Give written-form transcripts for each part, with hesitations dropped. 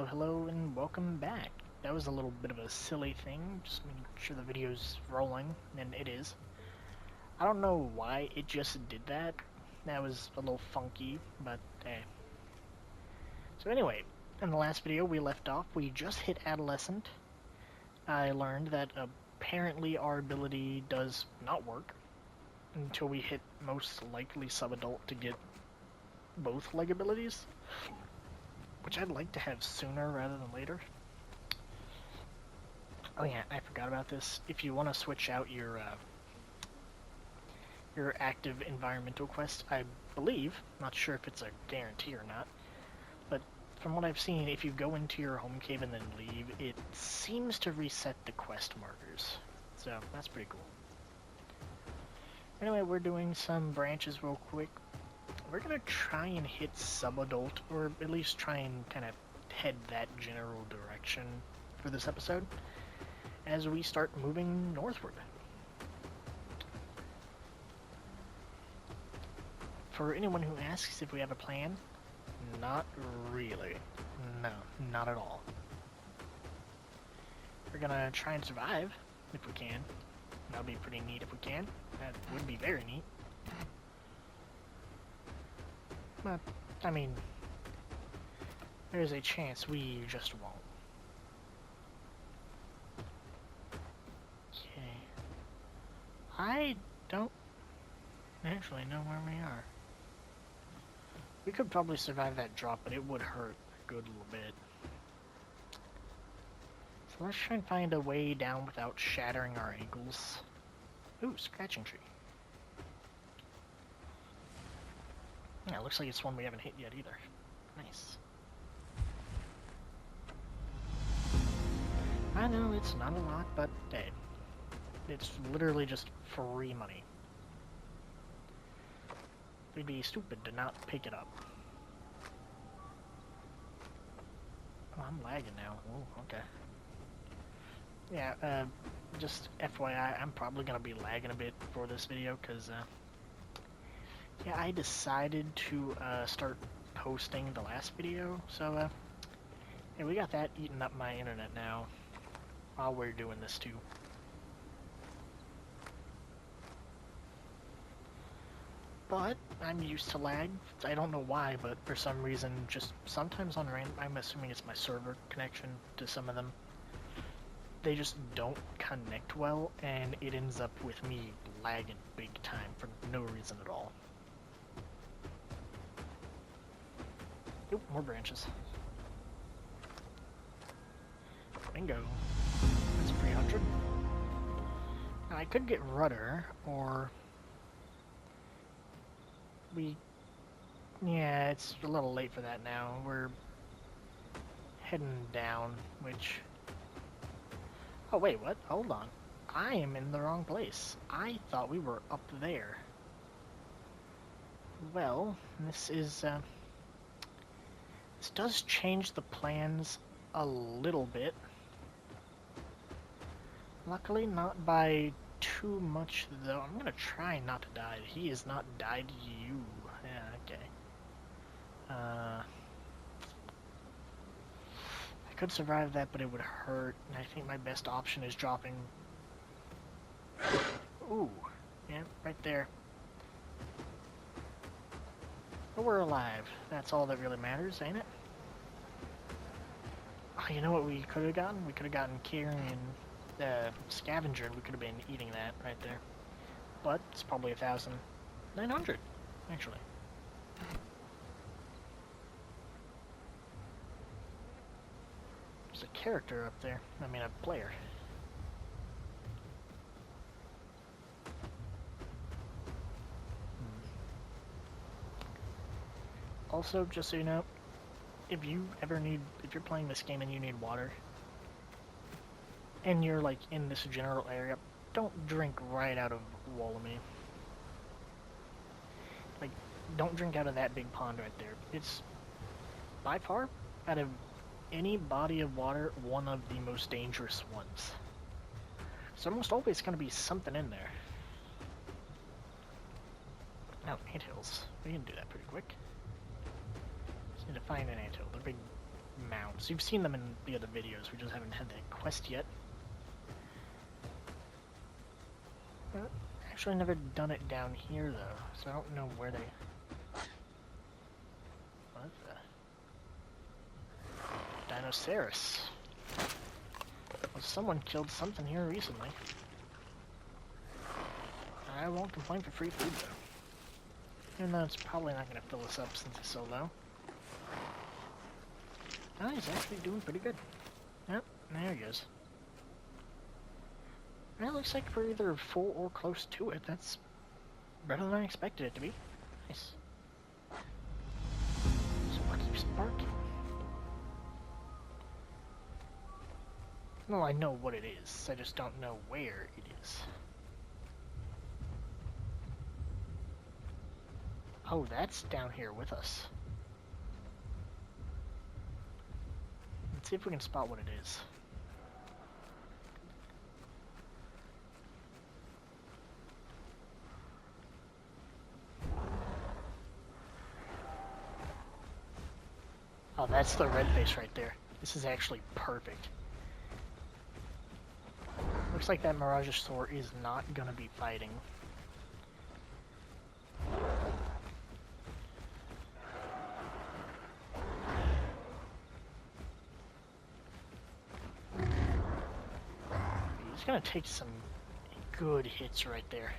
Hello, hello, and welcome back. That was a little bit of a silly thing, just making sure the video's rolling, and it is. I don't know why it just did that. That was a little funky, but hey. So anyway, in the last video we left off, we just hit Adolescent. I learned that apparently our ability does not work until we hit most likely Sub-Adult to get both leg abilities, which I'd like to have sooner rather than later. Oh yeah, I forgot about this. If you want to switch out your active environmental quest, I believe, not sure if it's a guarantee or not, but from what I've seen, if you go into your home cave and then leave, it seems to reset the quest markers. So that's pretty cool. Anyway, we're doing some branches real quick. We're gonna try and hit Sub-Adult, or at least try and kind of head that general direction for this episode as we start moving northward. For anyone who asks if we have a plan, not really. No, not at all. We're gonna try and survive if we can. That'll be pretty neat if we can. That would be very neat. But, I mean, there's a chance we just won't. Okay. I don't actually know where we are. We could probably survive that drop, but it would hurt a good little bit. So let's try and find a way down without shattering our ankles. Ooh, scratching tree. Yeah, it looks like it's one we haven't hit yet either. Nice. I know it's not a lot, but hey, it's literally just free money. We'd be stupid to not pick it up. Oh, I'm lagging now. Oh, okay. Yeah, just FYI, I'm probably gonna be lagging a bit for this video, because, yeah, I decided to, start posting the last video, so, yeah, we got that eating up my internet now, while we're doing this too. But I'm used to lag. I don't know why, but for some reason, just sometimes on random, I'm assuming it's my server connection to some of them, they just don't connect well, and it ends up with me lagging big time for no reason at all. Oop, more branches. Bingo. That's 300. Now I could get rudder, or yeah, it's a little late for that now. We're heading down, which... Oh wait, what? Hold on. I am in the wrong place. I thought we were up there. Well, this is, this does change the plans a little bit. Luckily not by too much, though. I'm gonna try not to die. He has not died you. Yeah, okay. I could survive that, but it would hurt, and I think my best option is dropping... Ooh. Yeah, right there. But we're alive. That's all that really matters, ain't it? Oh, you know what we could have gotten? We could have gotten carrion scavenger, and we could have been eating that right there. But it's probably 1,900, actually. There's a character up there. I mean, a player. Also, just so you know, if you're playing this game and you need water, and you're like in this general area, don't drink right out of Wallamy. Like, don't drink out of that big pond right there. It's, by far, out of any body of water, one of the most dangerous ones. There's almost always going to be something in there. Oh, anthills. We can do that pretty quick. Just need to find an anthill. They're big mounts. You've seen them in the other videos, we just haven't had that quest yet. Actually never done it down here though, so I don't know where they... What the... Dinosaurus. Well, someone killed something here recently. I won't complain for free food though. Even though it's probably not going to fill us up since it's so low. Oh, he's actually doing pretty good. Yep, there he goes. Well, it looks like we're either full or close to it. That's better than I expected it to be. Nice. So what keeps barking? Well, I know what it is. I just don't know where it is. Oh, that's down here with us. Let's see if we can spot what it is. Oh, that's the red face right there. This is actually perfect. Looks like that Mirageosaur is not gonna be fighting. He's gonna take some good hits right there.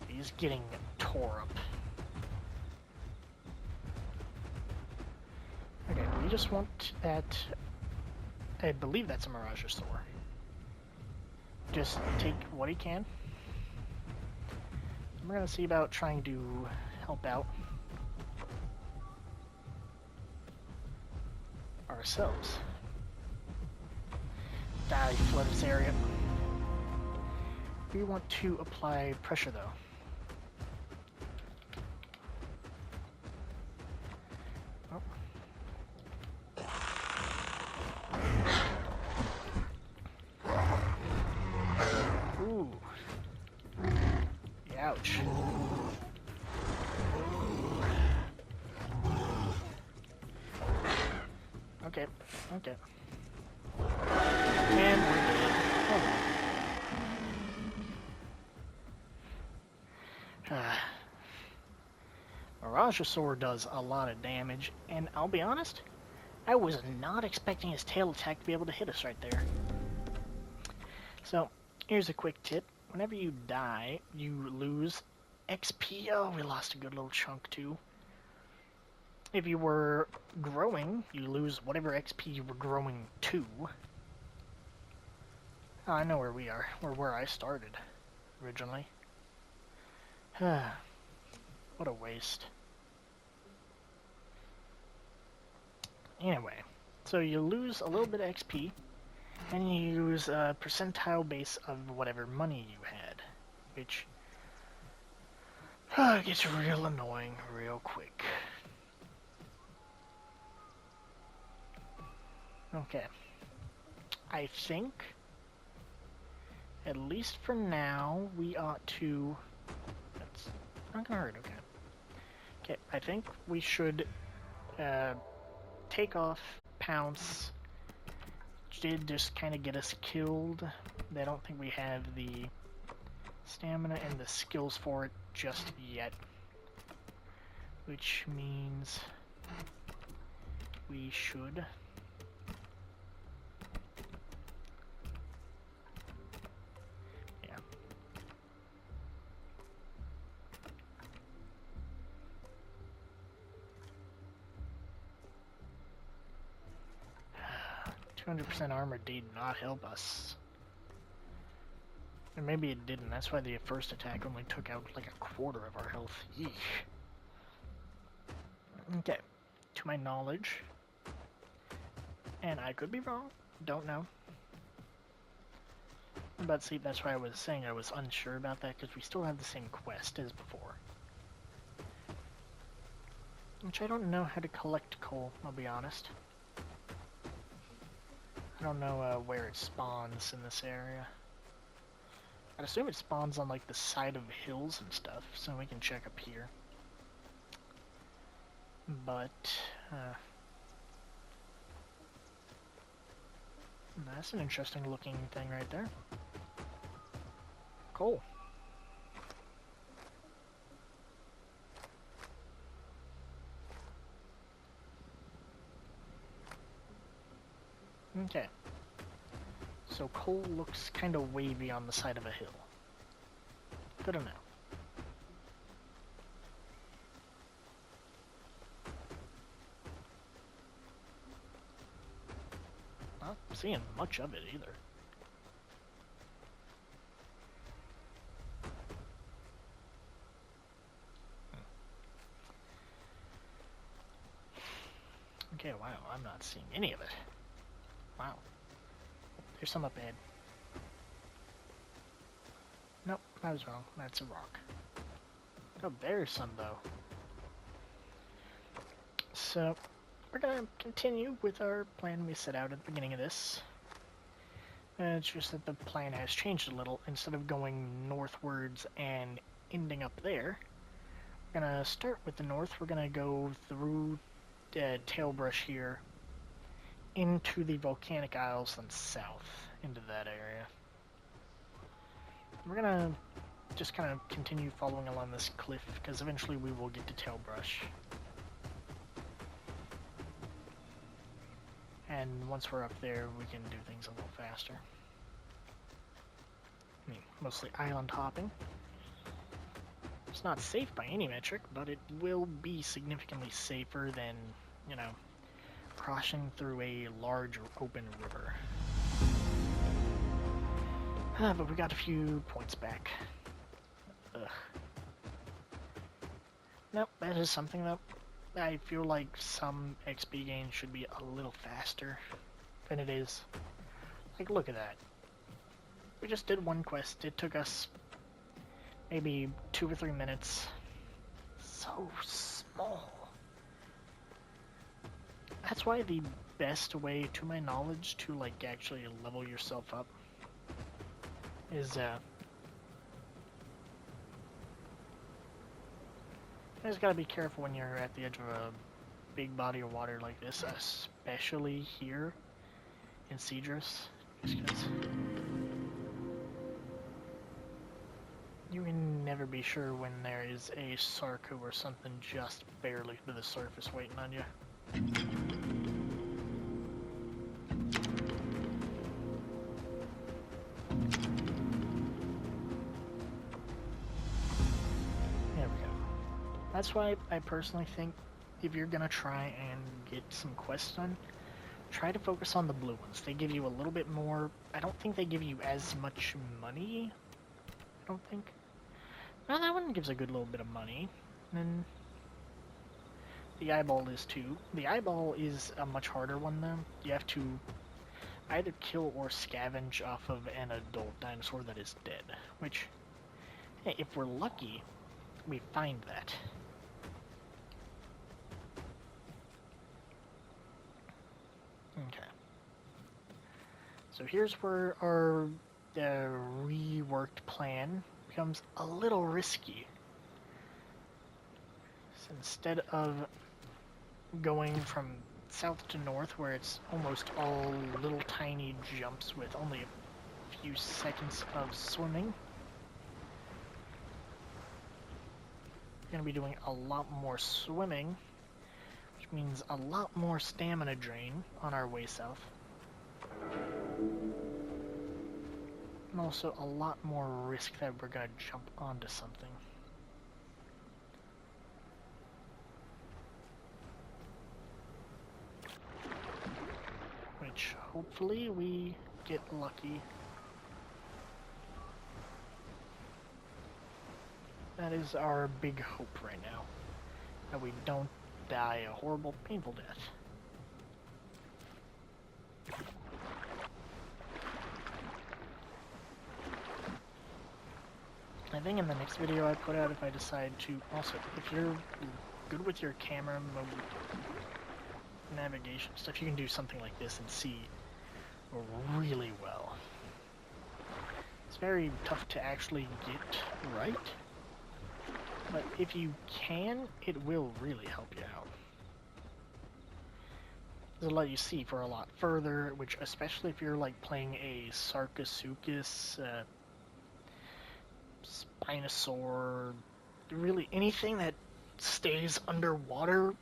He's getting tore up. Okay, we just want that... I believe that's a Mirageosaur. Just take what he can. We're gonna see about trying to help out ourselves. Die, flood this area. We want to apply pressure though. Ouch. Okay, okay. And we're dead. Mirageosaur does a lot of damage, and I'll be honest, I was not expecting his tail attack to be able to hit us right there. So, here's a quick tip. Whenever you die, you lose XP. Oh, we lost a good little chunk too. If you were growing, you lose whatever XP you were growing to. Oh, I know where we are. We're where I started originally. What a waste. Anyway, so you lose a little bit of XP, and you use a percentile base of whatever money you had, which gets real annoying real quick. Okay. I think, at least for now, we ought to... That's not gonna hurt, okay. Okay, I think we should take off Pounce. Did just kind of get us killed. I don't think we have the stamina and the skills for it just yet. Which means we should... Yeah. "200% armor did not help us." And maybe it didn't. That's why the first attack only took out like a quarter of our health. Yeesh. Okay. To my knowledge, and I could be wrong, don't know. But see, that's why I was saying I was unsure about that, because we still have the same quest as before. Which I don't know how to collect coal, I'll be honest. I don't know where it spawns in this area. I'd assume it spawns on like the side of hills and stuff, so we can check up here. But, that's an interesting looking thing right there. Cool. Okay. So coal looks kind of wavy on the side of a hill. Good enough. Not seeing much of it either. Okay, wow, I'm not seeing any of it. Wow. There's some up ahead. Nope, I was wrong. That's a rock. Oh, there's some, though. So, we're gonna continue with our plan we set out at the beginning of this. It's just that the plan has changed a little. Instead of going northwards and ending up there, we're gonna start with the north. We're gonna go through Tailbrush here into the volcanic isles and south into that area. We're gonna just kind of continue following along this cliff because eventually we will get to Tailbrush. And once we're up there, we can do things a little faster. I mean, mostly island hopping. It's not safe by any metric, but it will be significantly safer than, you know, crossing through a large open river. But we got a few points back. Ugh. Nope, that is something that I feel like some XP gain should be a little faster than it is. Like, look at that. We just did one quest. It took us maybe 2 or 3 minutes. So small. That's why the best way, to my knowledge, to like actually level yourself up is you just gotta be careful when you're at the edge of a big body of water like this, especially here in Cedrus, just because you can never be sure when there is a Sarku or something just barely to the surface waiting on you. That's why I personally think if you're gonna try and get some quests done, try to focus on the blue ones. They give you a little bit more. I don't think they give you as much money. I don't think. Well, that one gives a good little bit of money. And the eyeball is too. The eyeball is a much harder one though. You have to either kill or scavenge off of an adult dinosaur that is dead. Which, hey, if we're lucky, we find that. Okay. So here's where our reworked plan becomes a little risky. So instead of going from south to north, where it's almost all little tiny jumps with only a few seconds of swimming, we're going to be doing a lot more swimming, which means a lot more stamina drain on our way south. And also a lot more risk that we're going to jump onto something. Which, hopefully, we get lucky. That is our big hope right now. That we don't die a horrible, painful death. I think in the next video I put out, if I decide to, also, if you're good with your camera mode, navigation stuff, you can do something like this and see really well. It's very tough to actually get right, but if you can, it will really help you out. It'll let you see for a lot further, which especially if you're like playing a Sarcosuchus, Spinosaur, really anything that stays underwater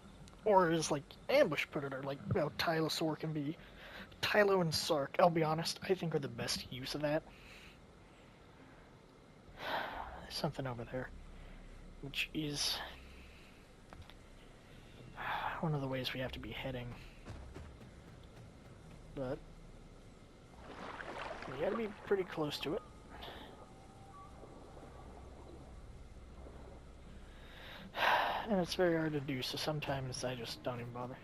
or is like ambush predator, like Tylosaur can be. Tylo and Sark, I'll be honest, I think are the best use of that. There's something over there, which is one of the ways we have to be heading. But we gotta be pretty close to it. And it's very hard to do, so sometimes I just don't even bother.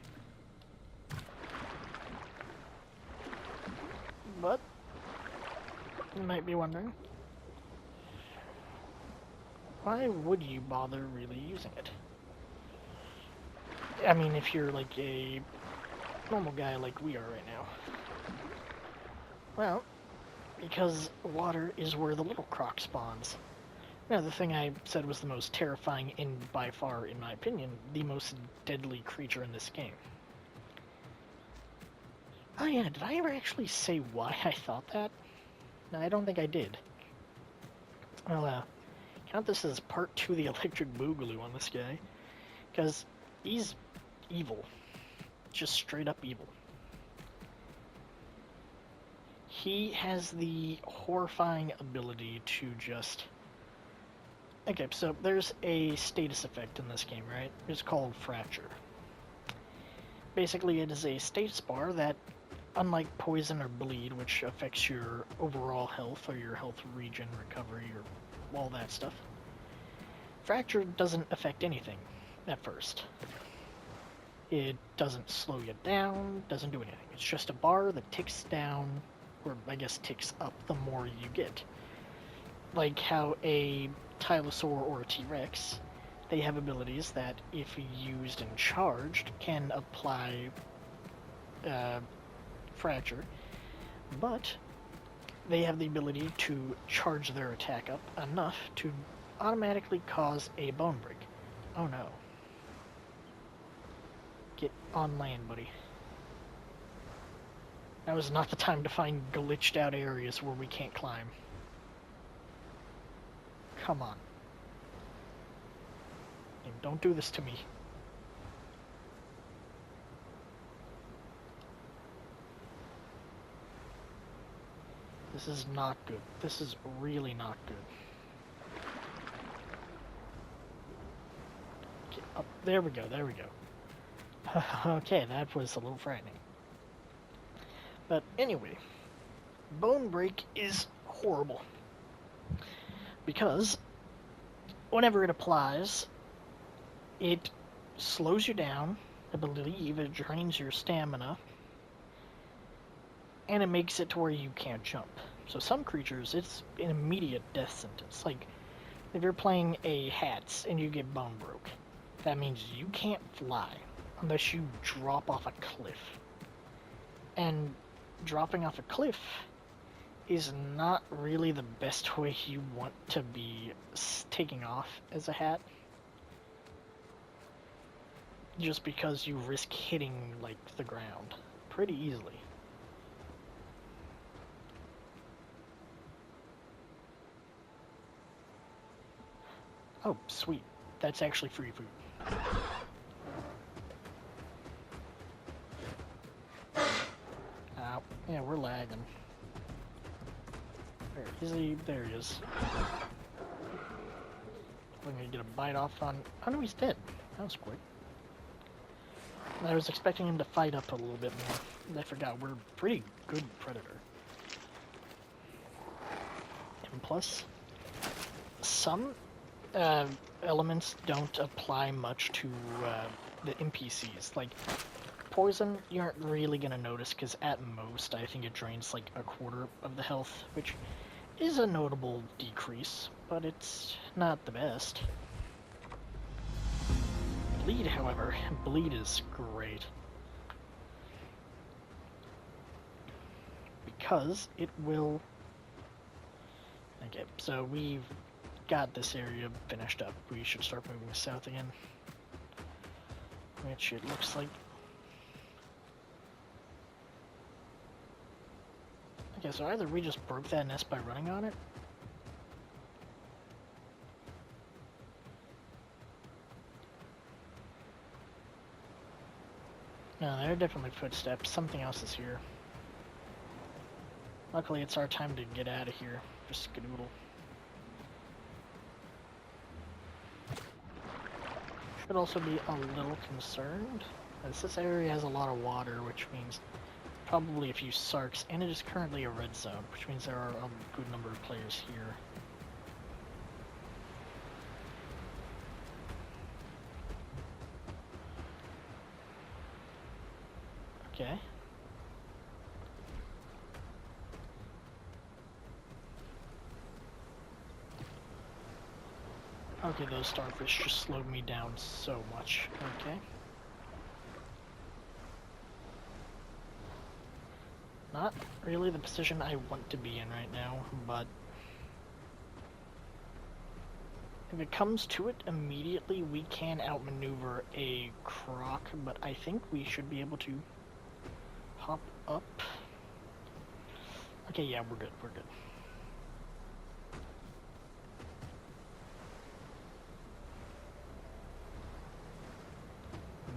But you might be wondering, why would you bother really using it? I mean, if you're like a normal guy like we are right now. Well, because water is where the little croc spawns. Now, the thing I said was the most terrifying and by far, in my opinion, the most deadly creature in this game. Oh yeah, did I ever actually say why I thought that? No, I don't think I did. Well, count this as part 2 of the electric boogaloo on this guy. Because he's evil. Just straight up evil. He has the horrifying ability to just... Okay, so there's a status effect in this game, right? It's called Fracture. Basically, it is a status bar that, unlike Poison or Bleed, which affects your overall health or your health regen, recovery, or all that stuff, Fracture doesn't affect anything at first. It doesn't slow you down, doesn't do anything. It's just a bar that ticks down, or I guess ticks up the more you get. Like how a Tylosaur or a T-Rex, they have abilities that, if used and charged, can apply Fracture, but they have the ability to charge their attack up enough to automatically cause a bone break. Oh no. Get on land, buddy. Now is not the time to find glitched out areas where we can't climb. Come on. And don't do this to me. This is not good. This is really not good. Get up. There we go, there we go. Okay, that was a little frightening. But anyway, Bone Break is horrible. Because whenever it applies, it slows you down, I believe it drains your stamina, and it makes it to where you can't jump. So some creatures, it's an immediate death sentence. Like, if you're playing a Hats and you get bone broke, that means you can't fly unless you drop off a cliff. And dropping off a cliff is not really the best way you want to be taking off as a hat. Just because you risk hitting, like, the ground pretty easily. Oh, sweet. That's actually free food. Ow. Yeah, we're lagging. Where is he? There he is. I'm gonna get a bite off on... Oh no, he's dead. That was quick. I was expecting him to fight up a little bit more. And I forgot, we're a pretty good predator. And plus, some elements don't apply much to the NPCs. Like, poison, you aren't really gonna notice, because at most, I think it drains like a quarter of the health, which is a notable decrease, but it's not the best. Bleed, however, bleed is great. Because it will Okay, so we've got this area finished up. We should start moving south again. Which it looks like. Okay, so either we just broke that nest by running on it. No, there are definitely footsteps. Something else is here. Luckily, it's our time to get out of here. Just skedoodle. Should also be a little concerned, as this area has a lot of water, which means probably a few sarks, and it is currently a red zone, which means there are a good number of players here. Okay. Okay, those starfish just slowed me down so much. Okay. Not really the position I want to be in right now, but if it comes to it, immediately we can outmaneuver a croc, but I think we should be able to hop up. Okay, yeah, we're good, we're good.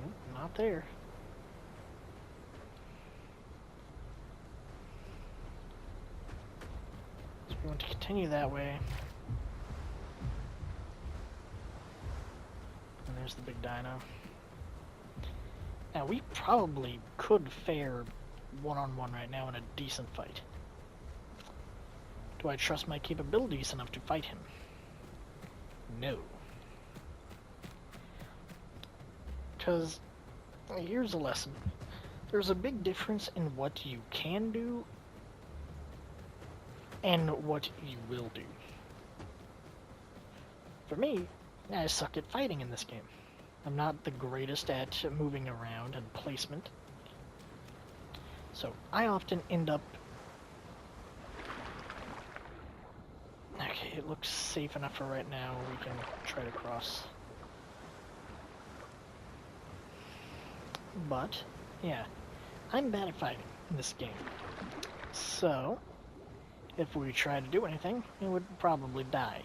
Nope, not there. So we want to continue that way. And there's the big dino. Now, we probably could fare one-on-one right now in a decent fight. Do I trust my capabilities enough to fight him? No. Because, here's a lesson. There's a big difference in what you can do and what you will do. For me, I suck at fighting in this game. I'm not the greatest at moving around and placement. So I often end up... Okay, it looks safe enough for right now. We can try to cross. But, yeah, I'm bad at fighting in this game. So, if we try to do anything, we would probably die.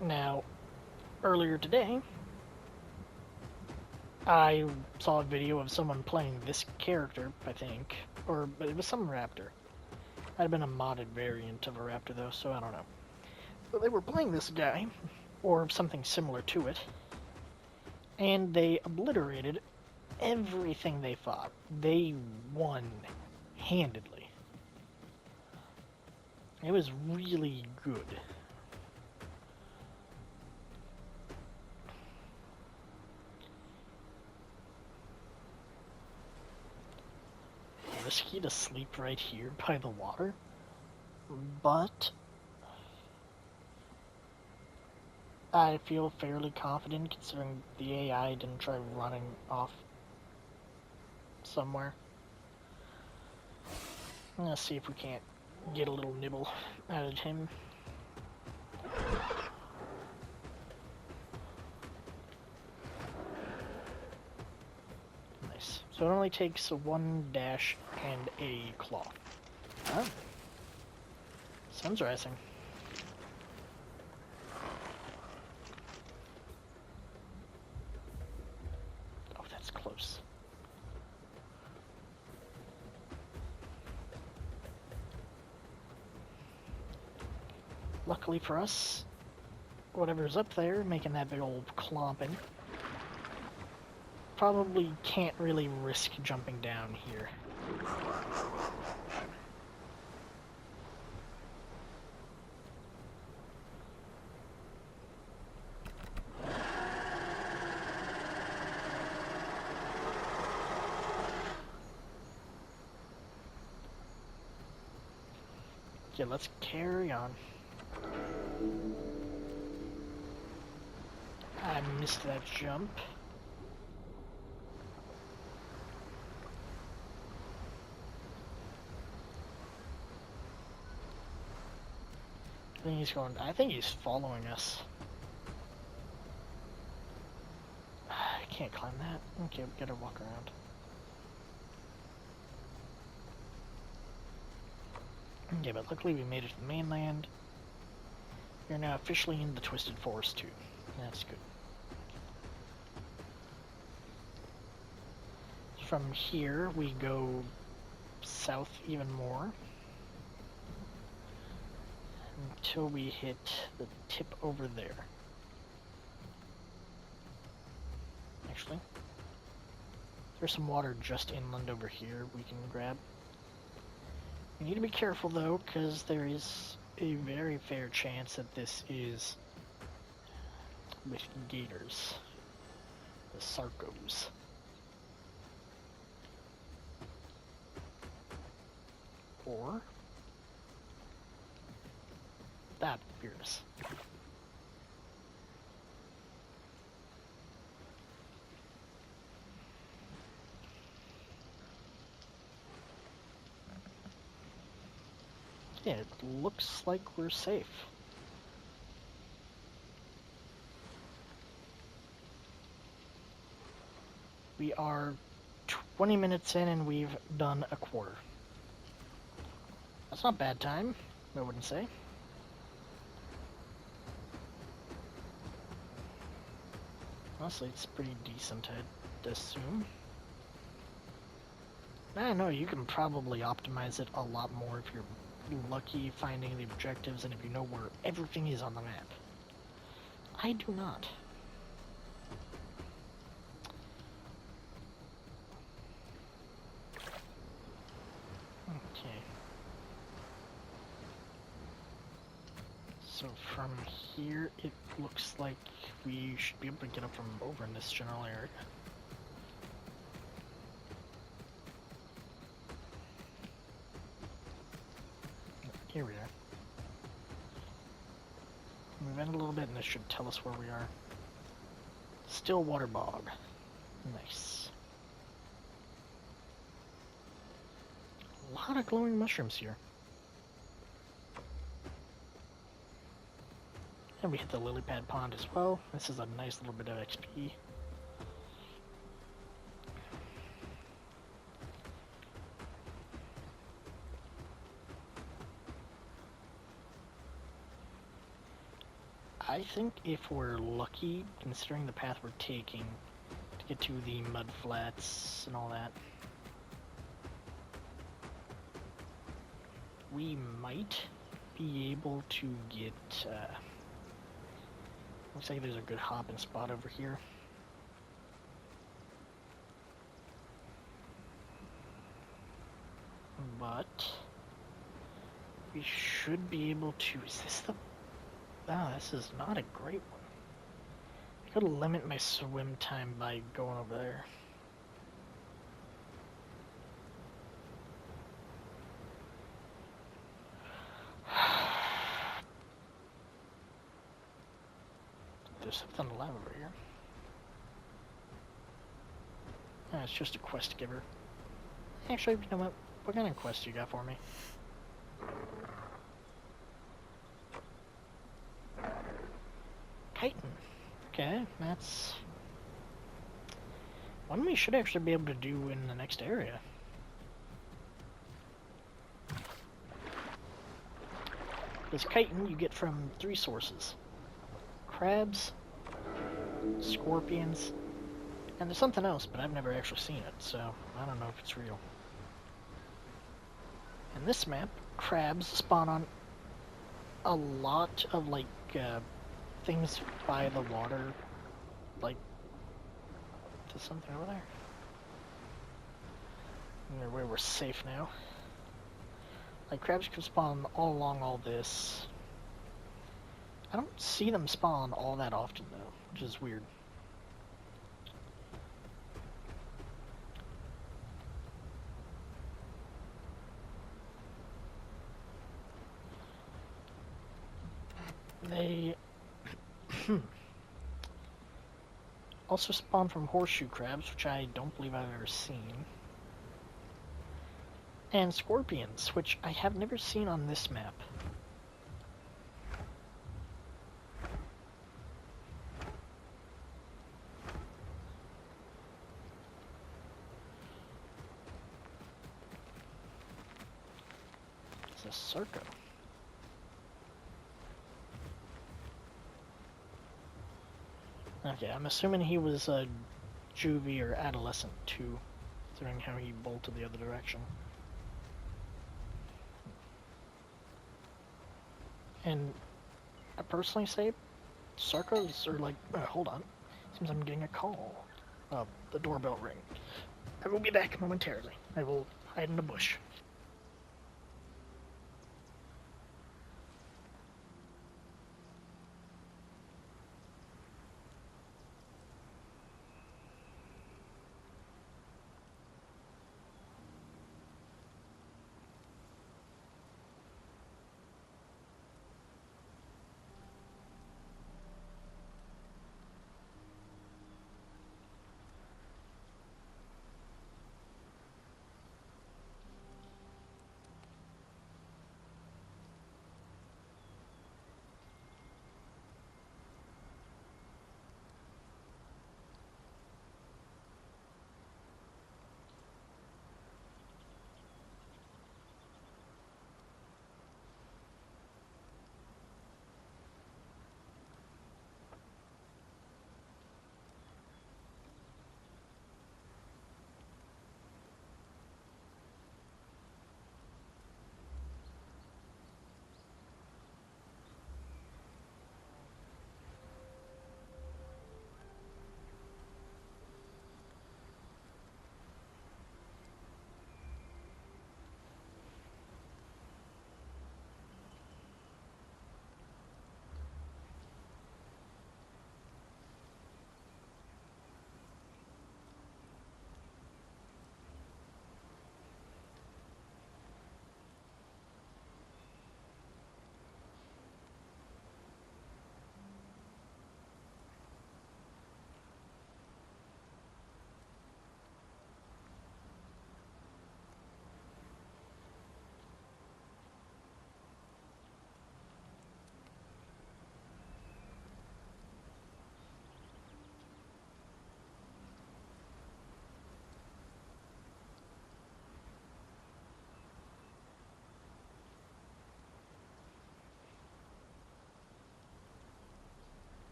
Now, earlier today, I saw a video of someone playing this character, I think, but it was some Raptor. Might have been a modded variant of a Raptor though, so I don't know. But they were playing this guy, or something similar to it, and they obliterated everything they fought. They won handedly. It was really good. Risky to sleep right here by the water, but I feel fairly confident considering the AI didn't try running off somewhere. Let's see if we can't get a little nibble out of him. Nice. So it only takes one dash and a claw. Oh. Sun's rising. Oh, that's close. Luckily for us, whatever's up there, making that big old clomping, probably can't really risk jumping down here. Okay, let's carry on. I missed that jump. I think he's following us. I can't climb that. Okay, we gotta walk around. Okay, but luckily we made it to the mainland. We're now officially in the Twisted Forest too. That's good. From here we go south even more until we hit the tip over there. Actually, there's some water just inland over here we can grab. We need to be careful though, because there is a very fair chance that this is with gators, the sarcos. Or that appears. Yeah, it looks like we're safe. We are 20 minutes in and we've done a quarter. That's not bad time, I wouldn't say. Honestly, it's pretty decent, I'd assume. I know you can probably optimize it a lot more if you're lucky finding the objectives and if you know where everything is on the map. I do not. Okay. So from here, it looks like we should be able to get up from over in this general area. Here we are. Move in a little bit and this should tell us where we are. Still water bog. Nice. A lot of glowing mushrooms here. And we hit the lily pad pond as well. This is a nice little bit of XP. I think if we're lucky, considering the path we're taking to get to the mud flats and all that, we might be able to get, looks like there's a good hopping spot over here. But we should be able to, is this the, oh, this is not a great one. I could limit my swim time by going over there. There's something alive over here. Oh, it's just a quest giver. Actually, you know what? What kind of quest you got for me? Chitin. Okay, that's one we should actually be able to do in the next area. This chitin you get from 3 sources. Crabs, scorpions, and there's something else, but I've never actually seen it, so I don't know if it's real. In this map, crabs spawn on a lot of, like, things by the water, like, there's something over there. Anyway, we're safe now. Like, crabs can spawn all along all this. I don't see them spawn all that often, though, which is weird. They also spawn from horseshoe crabs, which I don't believe I've ever seen. And scorpions, which I have never seen on this map. Circo. Okay, I'm assuming he was a juvie or adolescent too, considering how he bolted the other direction. And I personally say Circos are like, hold on, seems I'm getting a call. The doorbell ring. I will be back momentarily. I will hide in a bush.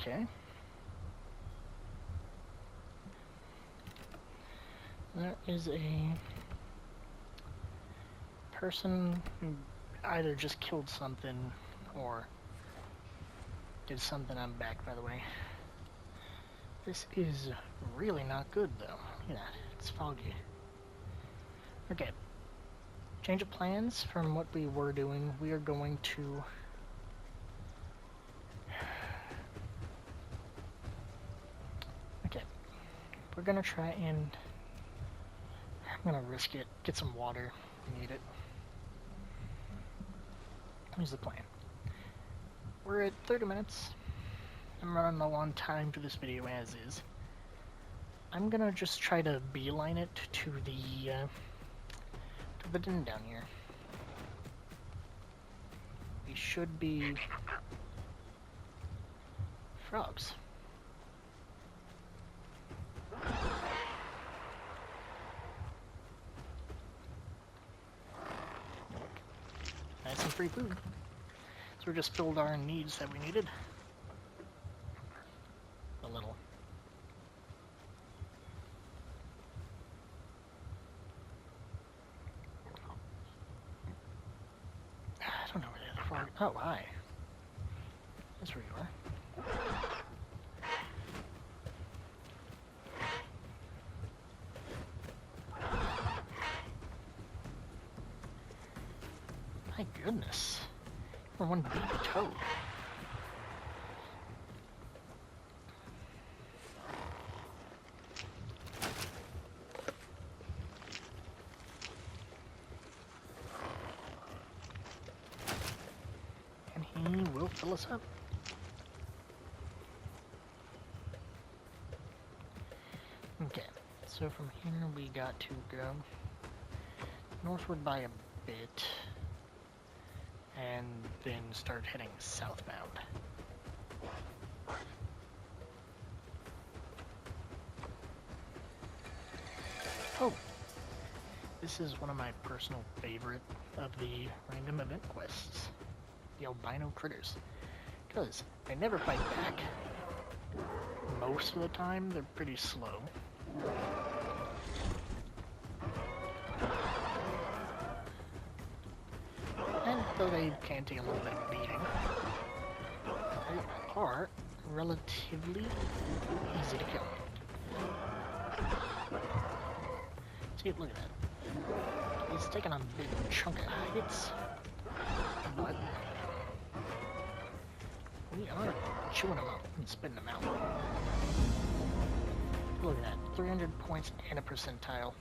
Okay. There is a person who either just killed something or did something. I'm back, by the way. This is really not good, though. Look at that. It's foggy. Okay. Change of plans from what we were doing. We are going to... Okay. We're gonna try and... I'm gonna risk it. Get some water. We need it. Here's the plan. We're at 30 minutes. I'm running low on time for this video as is. I'm gonna just try to beeline it to the den down here. We should be frogs. Nice and free food. So we just filled our needs that we needed. A little. I don't know where the other frog... Oh, hi. That's where you are. My goodness. We're one big toad. And he will fill us up. Okay, so from here we got to go northward by a bit, and then start heading southbound. Oh, this is one of my personal favorite of the random event quests. The albino critters. Because they never fight back. Most of the time, they're pretty slow. And though they can take a little bit of beating, they are relatively easy to kill. See, look at that. He's taking a big chunk of hits, but we are chewing them up and spitting them out. Look at that, 300 points and a percentile.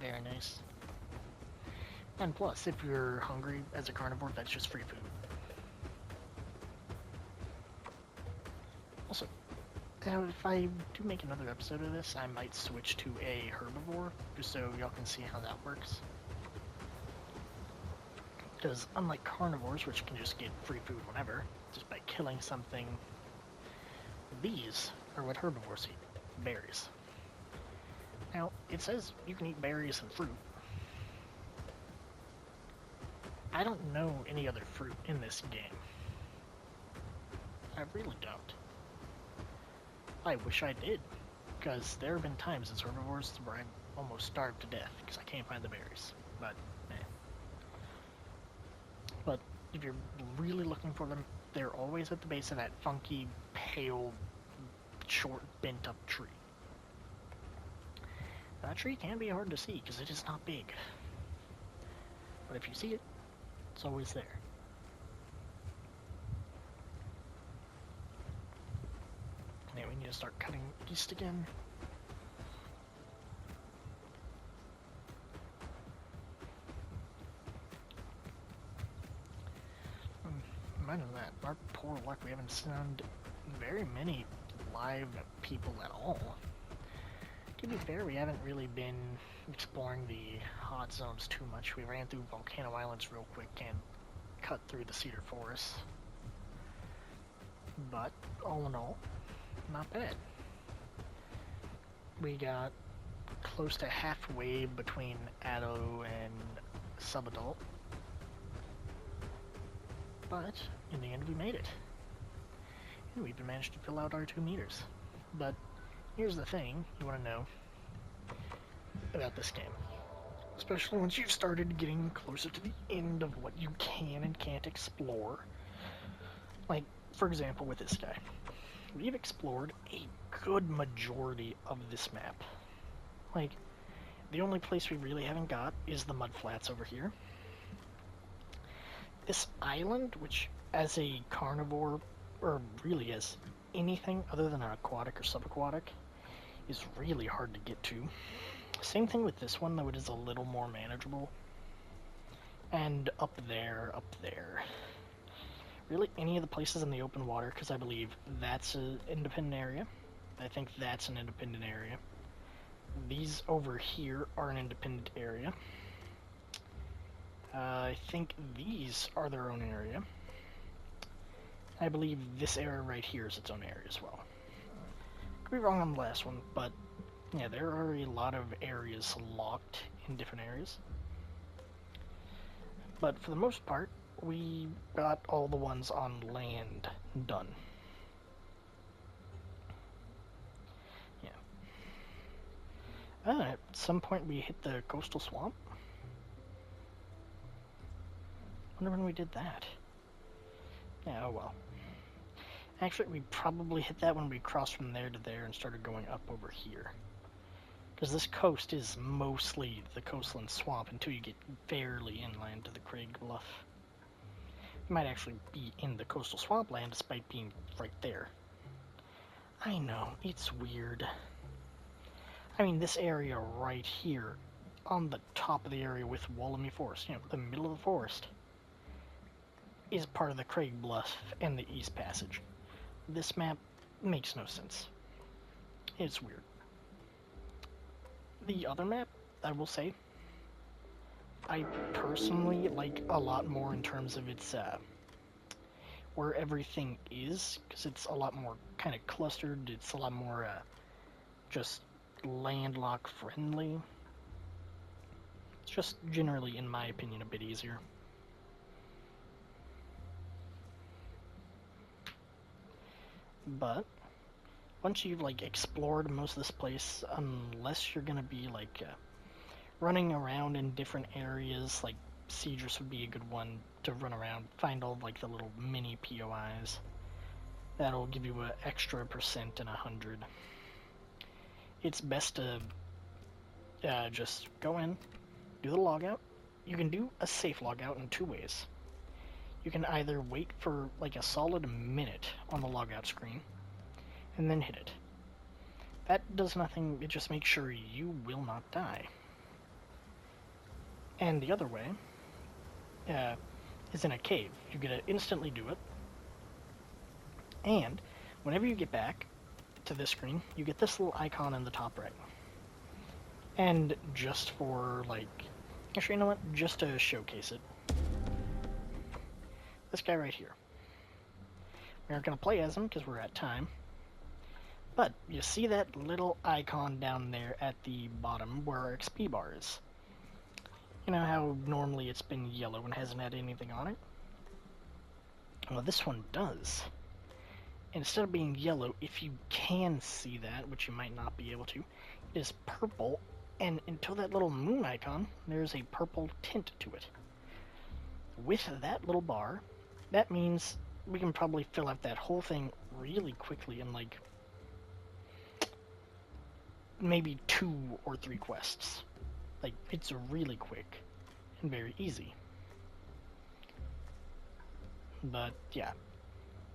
Very nice. And plus, if you're hungry as a carnivore, that's just free food. Also, if I do make another episode of this, I might switch to a herbivore, just so y'all can see how that works. Because unlike carnivores, which can just get free food whenever, just by killing something, these are what herbivores eat, berries. Now, it says you can eat berries and fruit. I don't know any other fruit in this game. I really don't. I wish I did, because there have been times as herbivores where I've almost starved to death because I can't find the berries, but But if you're really looking for them, they're always at the base of that funky, pale, short, bent-up tree. That tree can be hard to see because it is not big. But if you see it, it's always there. Okay, we need to start cutting east again. Imagine that. Our poor luck, we haven't seen very many live people at all. To be fair, we haven't really been exploring the hot zones too much. We ran through Volcano Islands real quick and cut through the cedar forest. But, all in all, not bad. We got close to halfway between Adult and Subadult. But, in the end, we made it. And we even managed to fill out our 2 meters. But, here's the thing you want to know about this game. Especially once you've started getting closer to the end of what you can and can't explore. Like, for example, with this guy. We've explored a good majority of this map. Like, the only place we really haven't got is the mudflats over here. This island, which as a carnivore, or really as anything other than an aquatic or subaquatic, is really hard to get to. Same thing with this one, though it is a little more manageable. And up there. Really any of the places in the open water, because I believe that's an independent area. I think that's an independent area. These over here are an independent area. I think these are their own area. I believe this area right here is its own area as well. Could be wrong on the last one, but yeah, there are a lot of areas locked in different areas. But for the most part, we got all the ones on land done. Yeah. At some point we hit the coastal swamp. Wonder when we did that. Yeah, oh well. Actually, we probably hit that when we crossed from there to there and started going up over here. Because this coast is mostly the coastland swamp until you get fairly inland to the Craig Bluff. You might actually be in the coastal swampland despite being right there. I know, it's weird. I mean, this area right here, on the top of the area with Wollemi Forest, you know, the middle of the forest, is part of the Craig Bluff and the East Passage. This map makes no sense. It's weird. The other map, I will say, I personally like a lot more in terms of its, where everything is, because it's a lot more kind of clustered, it's a lot more, just landlocked friendly. just generally, in my opinion, a bit easier. But once you've like explored most of this place, unless you're gonna be like running around in different areas, like Siegers would be a good one to run around, find all like the little mini POIs. That'll give you an extra % and 100. It's best to just go in, do the logout. You can do a safe logout in 2 ways. You can either wait for like a solid minute on the logout screen and then hit it. That does nothing, it just makes sure you will not die. And the other way is in a cave. You get to instantly do it. And whenever you get back to this screen, you get this little icon in the top right. And just for like, actually, you know what? Just to showcase it, this guy right here. We aren't going to play as him because we're at time. But you see that little icon down there at the bottom where our XP bar is. You know how normally it's been yellow and hasn't had anything on it? Well, this one does. Instead of being yellow, if you can see that, which you might not be able to, it is purple, and until that little moon icon, there's a purple tint to it. With that little bar, that means we can probably fill out that whole thing really quickly in like maybe 2 or 3 quests. Like, it's really quick and very easy. But yeah,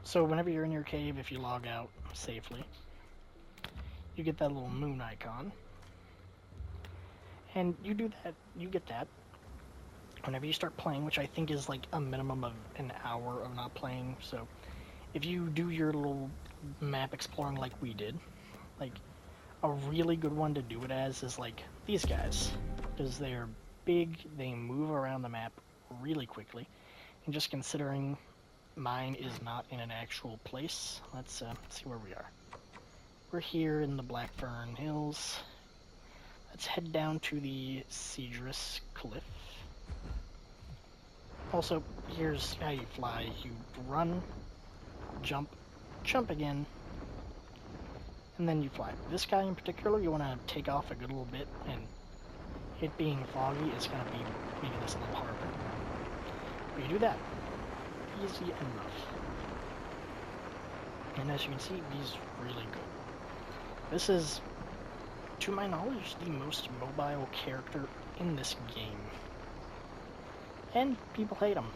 so whenever you're in your cave, if you log out safely, you get that little moon icon, and you do that, you get that whenever you start playing, which I think is like a minimum of an hour of not playing. So if you do your little map exploring like we did, like a really good one to do it as is like these guys, because they're big, they move around the map really quickly, and just considering mine is not in an actual place, let's see where we are. We're here in the Blackfern Hills. Let's head down to the Siegers Cliff. Also, here's how you fly. You run, jump, jump again, and then you fly. This guy in particular, you want to take off a good little bit, and it being foggy is going to be making this a little harder. But you do that. Easy enough. And as you can see, he's really good. This is, to my knowledge, the most mobile character in this game. And people hate him.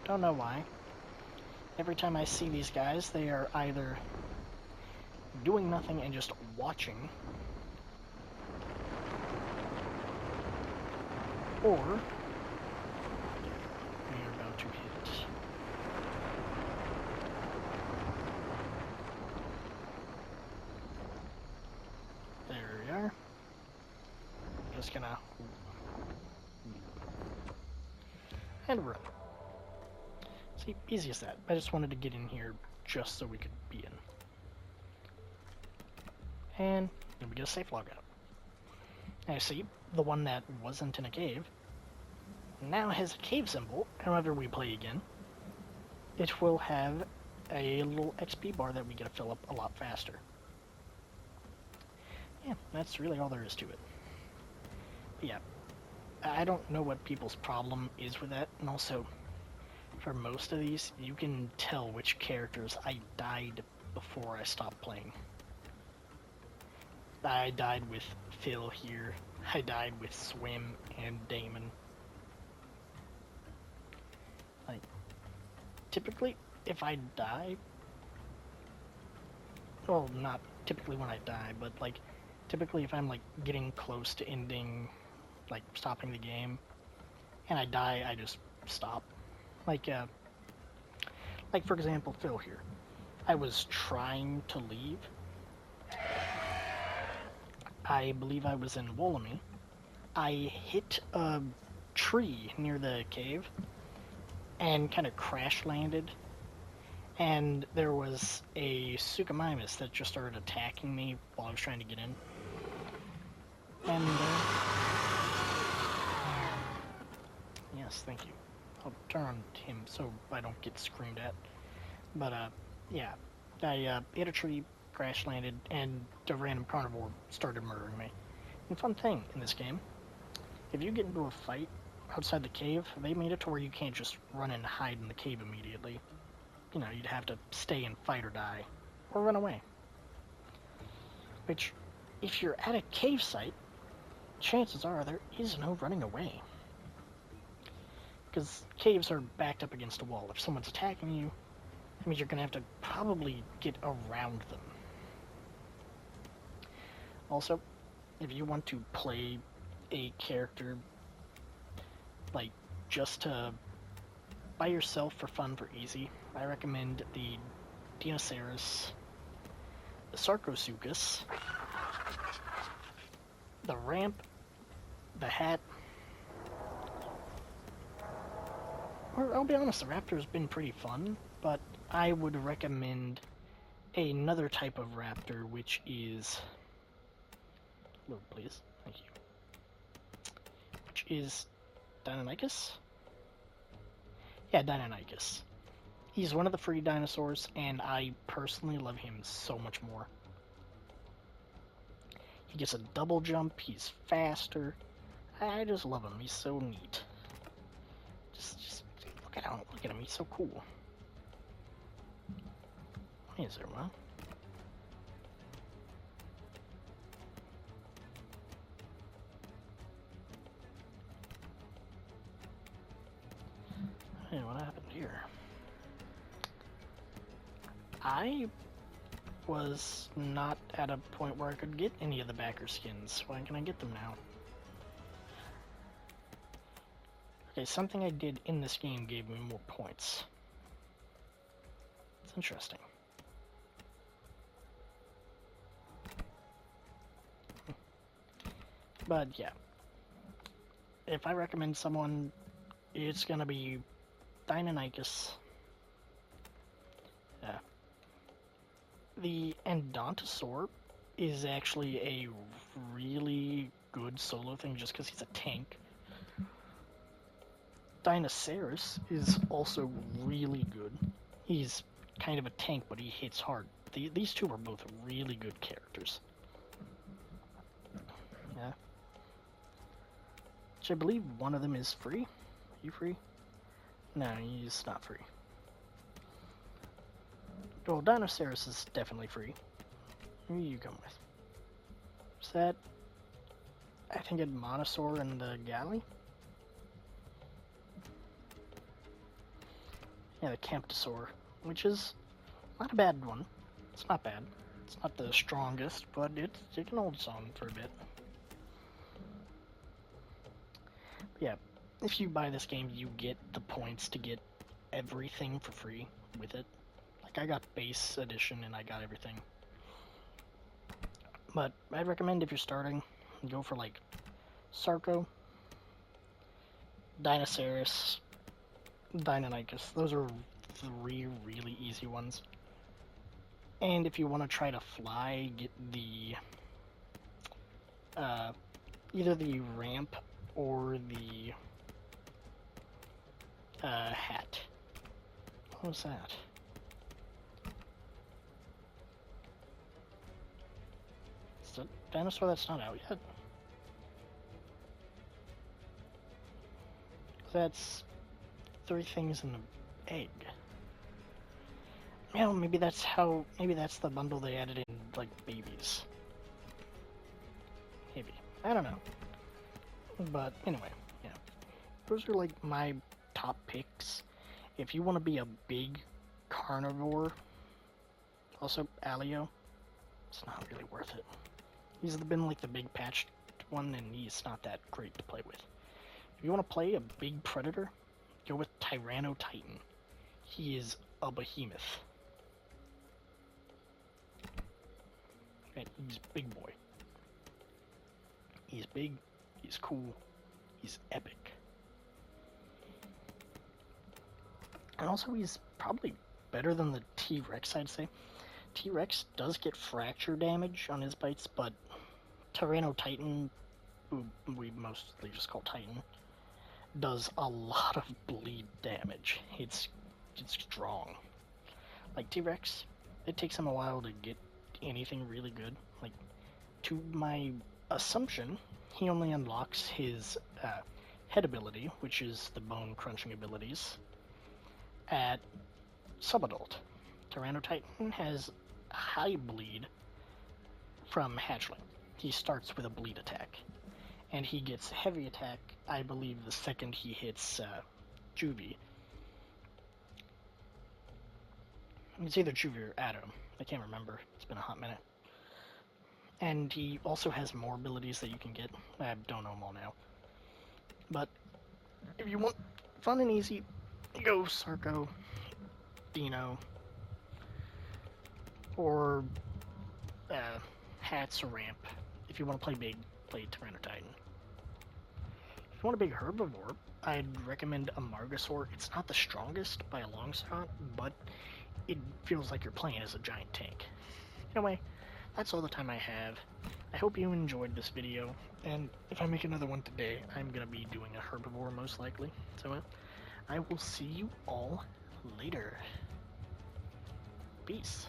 Don't know why. Every time I see these guys, they are either doing nothing and just watching, or we are about to hit. There we are. Just gonna and run. See, easy as that. I just wanted to get in here just so we could be in. And then we get a safe logout. Now you see, the one that wasn't in a cave now has a cave symbol. However we play again, it will have a little XP bar that we get to fill up a lot faster. Yeah, that's really all there is to it. But yeah, I don't know what people's problem is with that, and also, for most of these, you can tell which characters I died before I stopped playing. I died with Phil here, I died with Swim and Damon. Like, typically, if I die, well, not typically when I die, but like, typically if I'm like getting close to ending, like stopping the game, and I die, I just stop. Like for example, Phil here. I was trying to leave. I believe I was in Wollamy. I hit a tree near the cave and kind of crash landed, and there was a Suchomimus that just started attacking me while I was trying to get in. And Yes, thank you. I'll turn on him so I don't get screamed at. But, yeah. I hit a tree, crash landed, and a random carnivore started murdering me. And fun thing in this game, if you get into a fight outside the cave, they made it to where you can't just run and hide in the cave immediately. You know, you'd have to stay and fight or die, or run away. Which, if you're at a cave site, chances are there is no running away. Because caves are backed up against a wall. If someone's attacking you, that means you're going to have to probably get around them. Also, if you want to play a character, like, just by yourself for fun, for easy, I recommend the Dinosaurus, the Sarcosuchus, the Ramp, the Hat, or I'll be honest, the Raptor's been pretty fun, but I would recommend another type of Raptor, which is... Load, please. Thank you. Which is Deinonychus? Yeah, Deinonychus. He's one of the free dinosaurs, and I personally love him so much more. He gets a double jump, he's faster. I just love him, he's so neat. Just look at him, he's so cool. Why is there one? Hey, what happened here? I was not at a point where I could get any of the backer skins. Why can I get them now? Okay, something I did in this game gave me more points. It's interesting. But yeah, if I recommend someone, it's gonna be Deinonychus. Yeah. The Endontosaur is actually a really good solo thing just because he's a tank. Dinosaurus is also really good. He's kind of a tank, but he hits hard. These two are both really good characters. Yeah. Which I believe one of them is free. Are you free? No, he's not free. Well, Dinosaurus is definitely free. Who you come with? Is that... I think it Monosaur and the Galley? Yeah, the Camptosaur, which is not a bad one. It's not bad. It's not the strongest, but it can hold its own for a bit. But yeah, if you buy this game, you get the points to get everything for free with it. Like, I got base edition and I got everything. But I'd recommend if you're starting, go for like Sarco, Dinosaurus, Deinonychus. Those are three really easy ones. And if you want to try to fly, get the either the Ramp or the Hat. What was that? Is it a dinosaur that's not out yet? That's 3 things in the egg. Yeah, maybe that's the bundle they added in, like, babies. Maybe. I don't know. But anyway, yeah. Those are like my top picks. If you want to be a big carnivore, also Alio, it's not really worth it. He's been like the big patched one, and he's not that great to play with. If you want to play a big predator, go with Tyrannotitan. He is a behemoth. And he's big boy. He's big, he's cool, he's epic. And also he's probably better than the T-Rex, I'd say. T-Rex does get fracture damage on his bites, but Tyrannotitan, who we mostly just call Titan, does a lot of bleed damage. It's strong. Like T-Rex, it takes him a while to get anything really good. Like, to my assumption, he only unlocks his head ability, which is the bone crunching abilities, at subadult. Tyrannotitan has high bleed from hatchling. He starts with a bleed attack, and he gets heavy attack, I believe, the second he hits Juvie. It's either Juvie or Adam. I can't remember. It's been a hot minute. And he also has more abilities that you can get. I don't know them all now. But if you want fun and easy, go Sarko, Dino, or Hats or Ramp. If you want to play big, play Tyrannotitan. If you want a big herbivore, I'd recommend a Margosaur. It's not the strongest by a long shot, but it feels like you're playing as a giant tank. Anyway, that's all the time I have. I hope you enjoyed this video, and if I make another one today, I'm going to be doing a herbivore most likely. So I will see you all later. Peace.